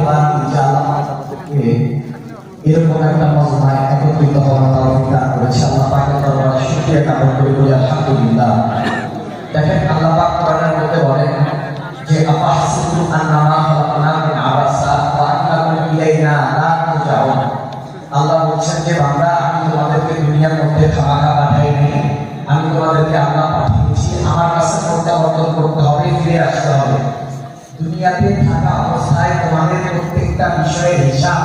আবার যে আল্লাহ আমাদেরকে এরকম একটা মজমায় একত্রিত হওয়ার তৌফিক দান করেছে। আল্লাহ পাকের দরবারে শুকরিয়া জ্ঞাপন করে বলি আলহামদুলিল্লাহ। দেখেন আল্লাহ পাক কোরআনের মধ্যে বলেন যে আফাহসিবতুম আন্নামা খালাকনাকুম আবাসা ওয়া আন্নাকুম ইলাইনা লা তুরজাউন। আল্লাহ বলছেন যে বান্দা, আমি তোমাদেরকে দুনিয়ার মধ্যে খামাখা পাঠাইনি, আমি তোমাদেরকে আল্লাহ পাঠিয়েছি আমার কাছে প্রত্যাবর্তন করতে হবে, ফিরে আসতে হবে। দুনিয়াতে থাকা অবস্থায় তোমাদের প্রত্যেকটা বিষয়ের হিসাব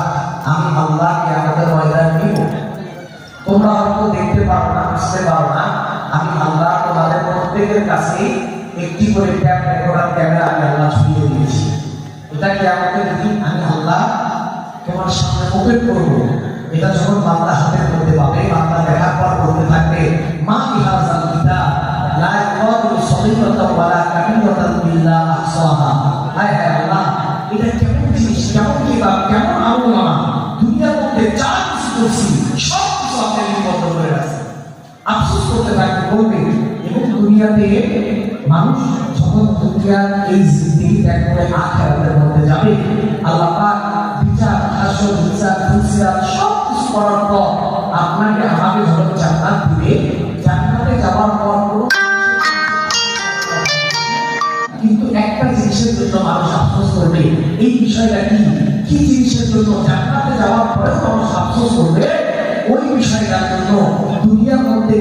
আমি আল্লাহ কিয়ামতের ময়দানে নিব। তোমরা হয়তো দেখতে পারো না, বুঝতে পারো না, আমি আল্লাহ তোমাদের প্রত্যেকের কাছে একটি করে ট্যাপ রেকর্ডার ক্যামেরা আমি আল্লাহ ঝুলিয়ে দিয়েছি। এটা কিয়ামতের দিন আমি আল্লাহ তোমার সামনে ওপেন করবো। এটা যখন বান্দা হাতের মধ্যে পাবে, বান্দা দেখার পর বলতে থাকবে মা ইহাজাল কিতাব লা ইয়াকুতু সগীরাতাও ওয়ালা কাবীরাতাও ইল্লা আহসাহা। হায় হায় আল্লাহ, এটা কেমন জিনিস, কেমন কিতাব, কেমন আমলনামা, দুনিয়ার মধ্যে যা কিছু করছি সব কিছু আপনি লিপিবদ্ধ করে রাখছেন। আফসোস করতে থাকবে, বলবে। এবং দুনিয়াতে মানুষ যখন দুনিয়ার এই জিন্দেগি ত্যাগ করে আখিরাতের মধ্যে যাবে, আল্লাহ পাক বিচার, হাসর, হিসাব, ফুলসিরাত সব কিছু করার পর আপনাকে আমাকে যখন জান্নাত দিবে, জান্নাতে যাওয়ার পর কিন্তু একটা জিনিসের জন্য মানুষ আফসোস করবে। এই বিষয়টা কি জিনিসের জন্য জান্নাতে যাওয়ার পরেও মানুষ আফসোস করবে? ওই বিষয়টার জন্য দুনিয়ার মধ্যে